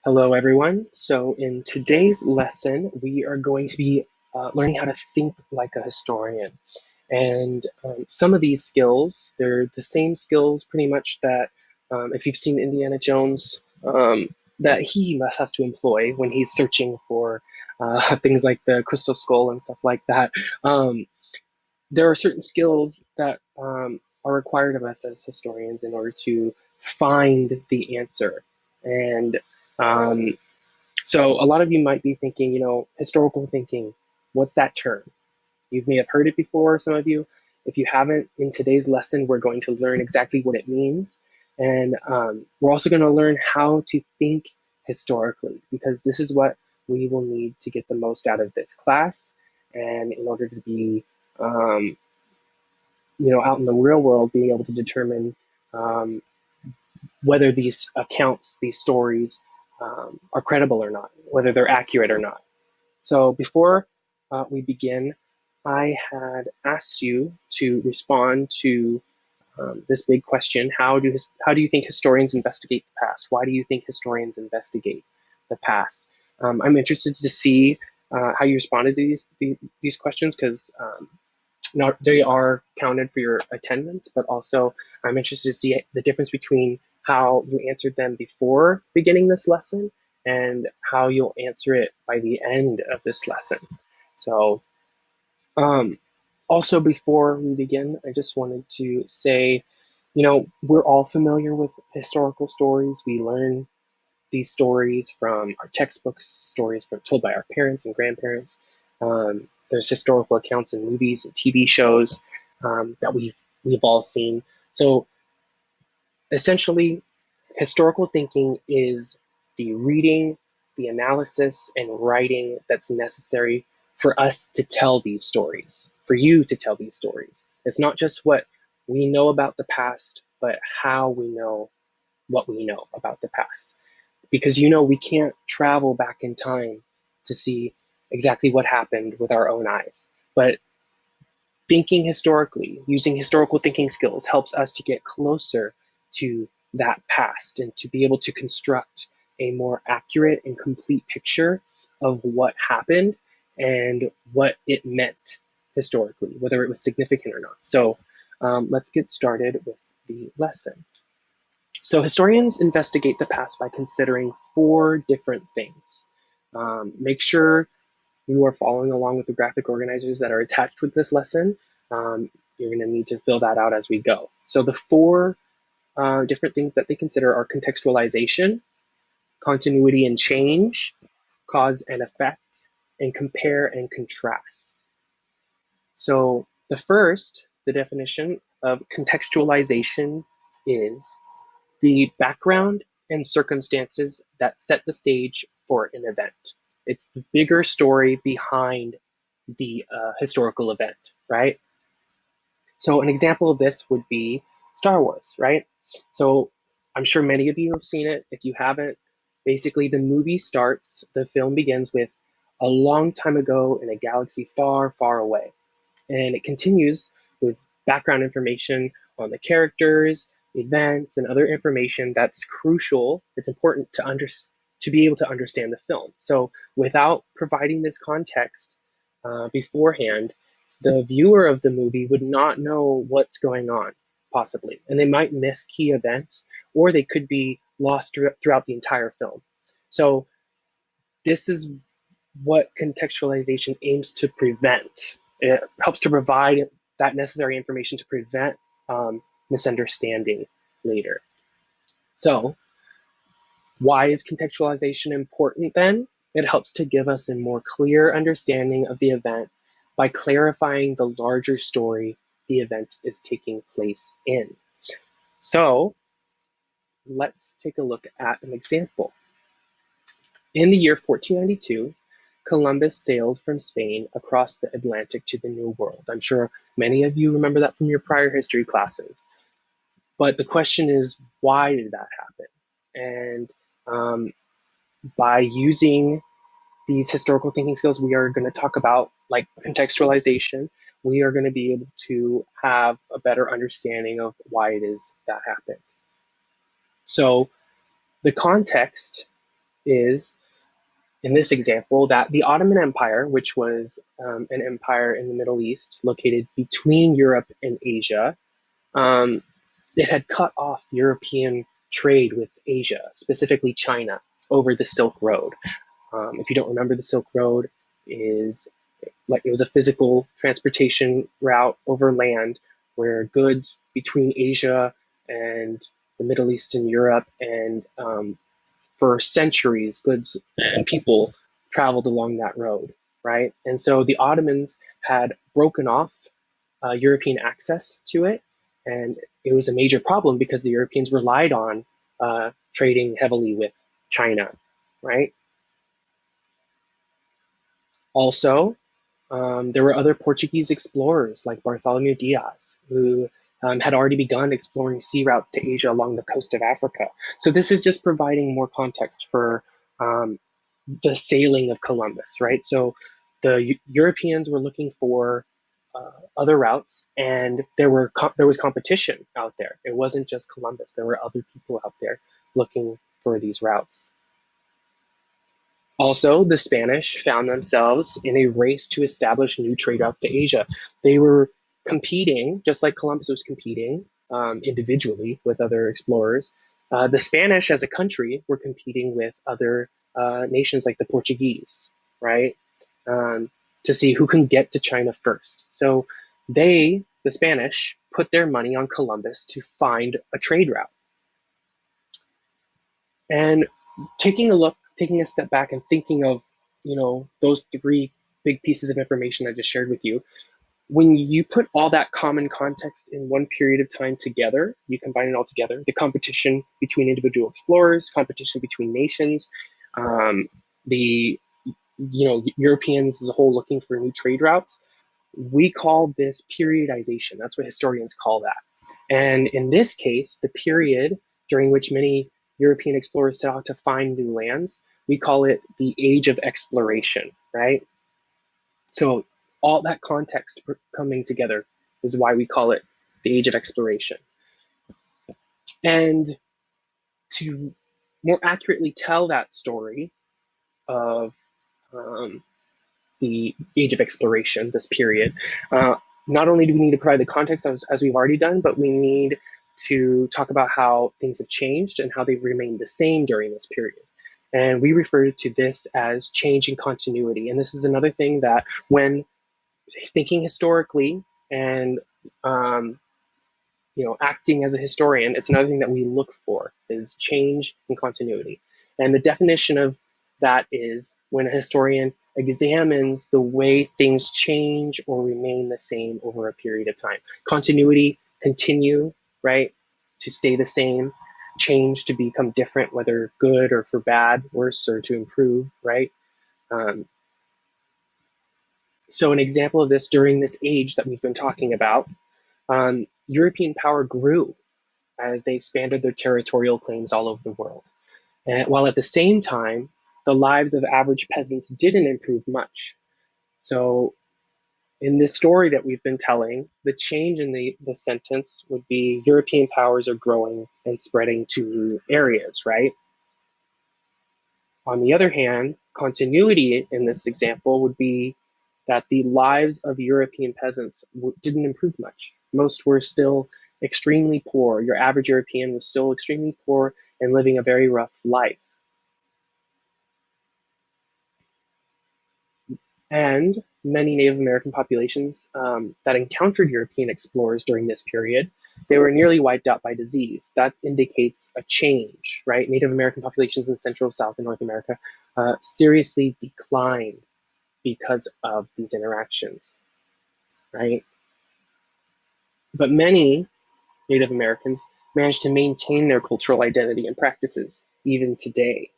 Hello, everyone. So, in today's lesson, we are going to be learning how to think like a historian. And some of these skills, they're the same skills pretty much that if you've seen Indiana Jones, that he must has to employ when he's searching for things like the Crystal Skull and stuff like that. Um, there are certain skills that are required of us as historians in order to find the answer. And um, so a lot of you might be thinking, historical thinking, what's that term? You may have heard it before, some of you. If you haven't, in today's lesson, we're going to learn exactly what it means. And we're also going to learn how to think historically, because this is what we will need to get the most out of this class. And in order to be, um, out in the real world, being able to determine um, whether these accounts, these stories, are credible or not, whether they're accurate or not. So before we begin, I had asked you to respond to this big question: how do you think historians investigate the past? Why do you think historians investigate the past? I'm interested to see how you responded to these questions because not they are counted for your attendance, but also I'm interested to see the difference between how you answered them before beginning this lesson and how you'll answer it by the end of this lesson. So, um, also before we begin, I just wanted to say, we're all familiar with historical stories. We learn these stories from our textbooks, stories told by our parents and grandparents. There's historical accounts in movies and TV shows that we've all seen. So essentially, historical thinking is the reading, the analysis, and writing that's necessary for us to tell these stories, for you to tell these stories. It's not just what we know about the past, but how we know what we know about the past, because we can't travel back in time to see exactly what happened with our own eyes. But thinking historically, using historical thinking skills, helps us to get closer to that past and to be able to construct a more accurate and complete picture of what happened and what it meant historically, whether it was significant or not. So let's get started with the lesson. So historians investigate the past by considering four different things. Make sure you are following along with the graphic organizers that are attached with this lesson. You're going to need to fill that out as we go. So the four different things that they consider are contextualization, continuity and change, cause and effect, and compare and contrast. So the definition of contextualization is the background and circumstances that set the stage for an event. It's the bigger story behind the historical event, right? So, an example of this would be Star Wars, right? So, I'm sure many of you have seen it. If you haven't, basically the film begins with a long time ago in a galaxy far, far away. And it continues with background information on the characters, events, and other information that's crucial. It's important to be able to understand the film. So without providing this context beforehand, the viewer of the movie would not know what's going on, possibly, and they might miss key events, or they could be lost throughout the entire film. So this is what contextualization aims to prevent. It helps to provide that necessary information to prevent misunderstanding later. So, why is contextualization important then? It helps to give us a more clear understanding of the event by clarifying the larger story the event is taking place in. So, let's take a look at an example. In the year 1492, Columbus sailed from Spain across the Atlantic to the New World. I'm sure many of you remember that from your prior history classes. But the question is, why did that happen? And by using these historical thinking skills, we are going to talk about like contextualization. We are going to be able to have a better understanding of why it is that happened. So the context is, in this example, that the Ottoman Empire, which was an empire in the Middle East located between Europe and Asia, um, it had cut off European trade with Asia, specifically China, over the Silk Road. If you don't remember, the Silk Road is like it was a physical transportation route over land where goods between Asia and the Middle East and Europe, and for centuries, goods and people traveled along that road, right? And so the Ottomans had broken off European access to it, and it was a major problem because the Europeans relied on trading heavily with China, right? Also, there were other Portuguese explorers like Bartholomew Diaz, who had already begun exploring sea routes to Asia along the coast of Africa. So this is just providing more context for um, the sailing of Columbus, right? So the Europeans were looking for other routes, and there was competition out there. It wasn't just Columbus; there were other people out there looking for these routes. Also, the Spanish found themselves in a race to establish new trade routes to Asia. They were competing, just like Columbus was competing individually with other explorers. The Spanish, as a country, were competing with other nations like the Portuguese, right? Um, to see who can get to China first. So the Spanish, put their money on Columbus to find a trade route. And taking a step back and thinking of, those three big pieces of information I just shared with you, when you put all that common context in one period of time together, you combine it all together, the competition between individual explorers, competition between nations, the Europeans as a whole looking for new trade routes, we call this periodization. That's what historians call that. And in this case, the period during which many European explorers set out to find new lands, we call it the age of exploration, right? So all that context coming together is why we call it the age of exploration. And to more accurately tell that story of um, the age of exploration, this period, not only do we need to provide the context as we've already done, but we need to talk about how things have changed and how they've remained the same during this period. And we refer to this as change in continuity. And this is another thing that, when thinking historically and acting as a historian, it's another thing that we look for is change and continuity. And the definition of that is when a historian examines the way things change or remain the same over a period of time. Continuity, continue, right? To stay the same, change to become different, whether good or for bad, worse, or to improve, right? Um, so an example of this during this age that we've been talking about, European power grew as they expanded their territorial claims all over the world. And while at the same time, the lives of average peasants didn't improve much. So, in this story that we've been telling, the change in the sentence would be European powers are growing and spreading to new areas, right? On the other hand, continuity in this example would be that the lives of European peasants didn't improve much. Most were still extremely poor. Your average European was still extremely poor and living a very rough life. And many Native American populations that encountered European explorers during this period, they were nearly wiped out by disease. That indicates a change, right? Native American populations in Central, South, and North America seriously declined because of these interactions, right? But many Native Americans managed to maintain their cultural identity and practices even today.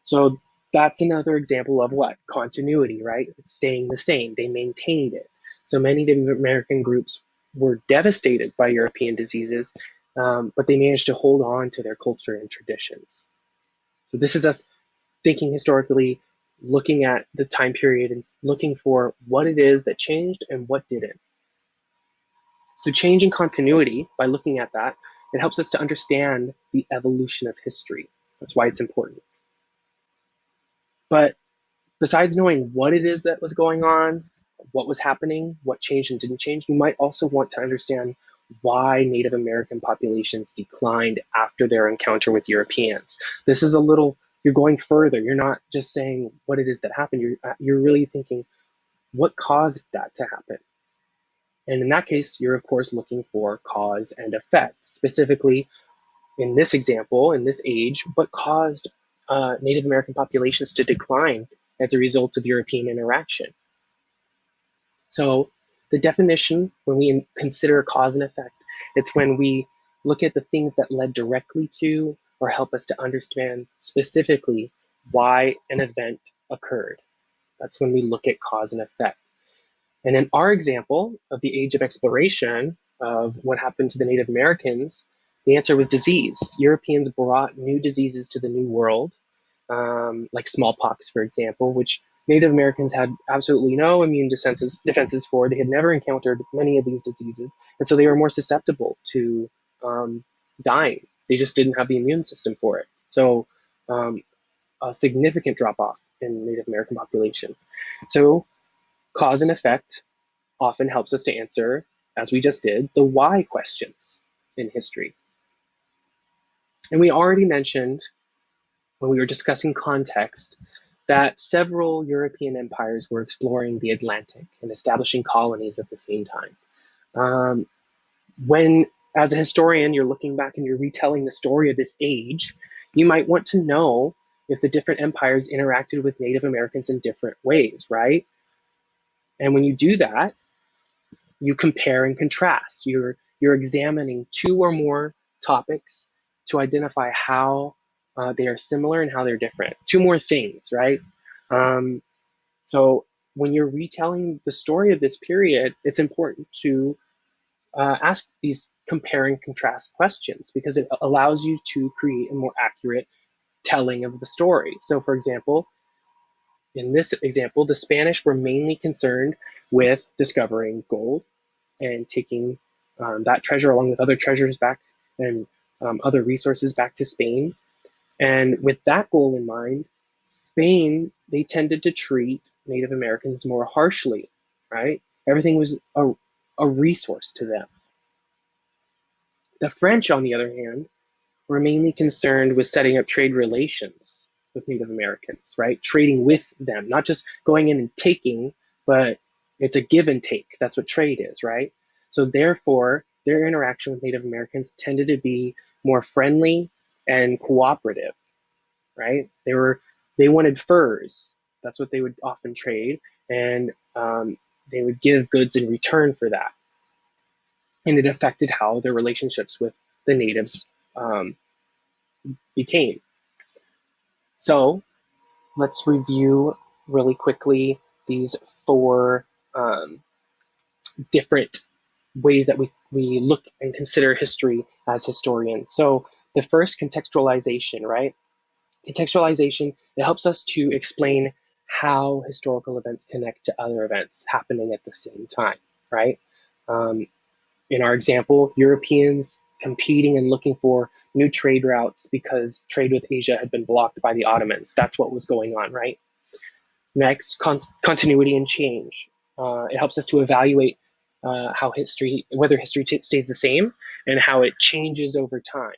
So that's another example of what? Continuity, right? It's staying the same. They maintained it. So many Native American groups were devastated by European diseases, but they managed to hold on to their culture and traditions. So this is us thinking historically, looking at the time period and looking for what it is that changed and what didn't. So changing continuity, by looking at that, it helps us to understand the evolution of history. That's why it's important. But besides knowing what it is that was going on, what was happening, what changed and didn't change, you might also want to understand why Native American populations declined after their encounter with Europeans. This is a little, you're going further. You're not just saying what it is that happened. You're really thinking what caused that to happen. And in that case, you're of course looking for cause and effect. Specifically, in this example, in this age, what caused Native American populations to decline as a result of European interaction? So the definition, when we consider cause and effect, it's when we look at the things that led directly to or help us to understand specifically why an event occurred. That's when we look at cause and effect. And in our example of the age of exploration of what happened to the Native Americans, the answer was disease. Europeans brought new diseases to the New World, like smallpox, for example, which Native Americans had absolutely no immune defenses for. They had never encountered many of these diseases, and so they were more susceptible to dying. They just didn't have the immune system for it. So um, a significant drop off in Native American population. So cause and effect often helps us to answer, as we just did, the why questions in history. And we already mentioned when we were discussing context that several European empires were exploring the Atlantic and establishing colonies at the same time. Um, when, as a historian, you're looking back and you're retelling the story of this age, you might want to know if the different empires interacted with Native Americans in different ways, right? And when you do that, you compare and contrast. You're examining two or more topics to identify how they are similar and how they're different. Two more things, right? Um, so when you're retelling the story of this period, it's important to ask these compare and contrast questions because it allows you to create a more accurate telling of the story. So, for example, in this example, the Spanish were mainly concerned with discovering gold and taking that treasure along with other treasures back and other resources back to Spain. And with that goal in mind, Spain, they tended to treat Native Americans more harshly, right? Everything was a resource to them. The French, on the other hand, were mainly concerned with setting up trade relations with Native Americans, right? Trading with them, not just going in and taking, but it's a give and take. That's what trade is, right? So therefore, their interaction with Native Americans tended to be more friendly and cooperative, right? They wanted furs. That's what they would often trade, and they would give goods in return for that. And it affected how their relationships with the natives um, became. So let's review really quickly these four um, different ways that we look and consider history as historians. So the first, contextualization, right? Contextualization, it helps us to explain how historical events connect to other events happening at the same time, right? Um, in our example, Europeans competing and looking for new trade routes because trade with Asia had been blocked by the Ottomans. That's what was going on, right? Next, continuity and change. It helps us to evaluate how history, whether history stays the same and how it changes over time.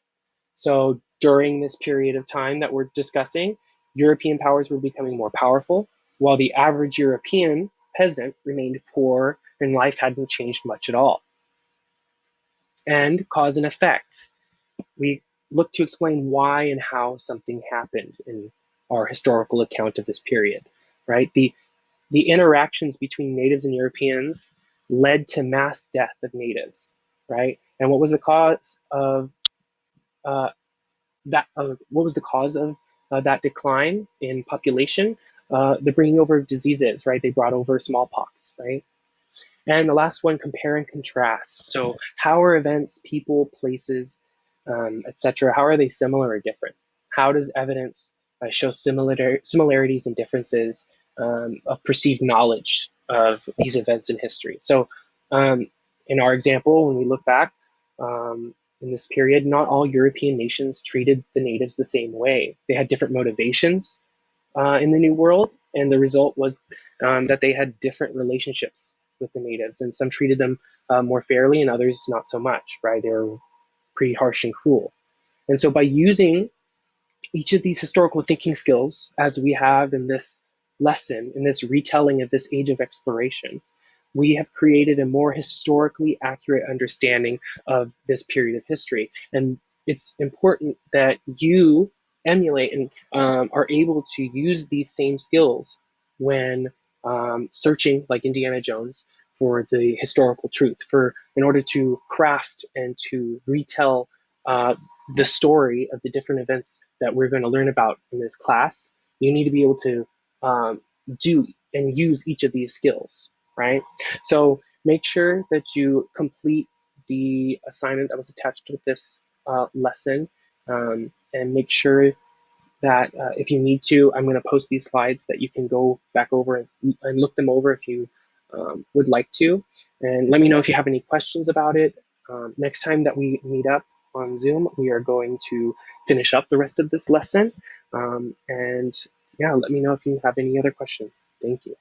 So during this period of time that we're discussing, European powers were becoming more powerful, while the average European peasant remained poor and life hadn't changed much at all. And cause and effect. We look to explain why and how something happened in our historical account of this period, right? The interactions between natives and Europeans led to mass death of natives, right? And what was the cause of uh, that? What was the cause of that decline in population? The bringing over of diseases, right? They brought over smallpox, right? And the last one, compare and contrast. So how are events, people, places, etc., how are they similar or different? How does evidence show similarities and differences of perceived knowledge of these events in history? So um, in our example, when we look back in this period, not all European nations treated the natives the same way. They had different motivations, in the New World, and the result was that they had different relationships with the natives, and some treated them more fairly, and others not so much. Right? They were pretty harsh and cruel. And so, by using each of these historical thinking skills, as we have in this lesson, in this retelling of this age of exploration, we have created a more historically accurate understanding of this period of history. And it's important that you emulate and are able to use these same skills when searching, like Indiana Jones, for the historical truth, for in order to craft and to retell the story of the different events that we're going to learn about in this class. You need to be able to do and use each of these skills, right? So make sure that you complete the assignment that was attached with this lesson, and make sure that if you need to, I'm going to post these slides that you can go back over and look them over if you would like to. And let me know if you have any questions about it. Next time that we meet up on Zoom, we are going to finish up the rest of this lesson. And yeah, let me know if you have any other questions. Thank you.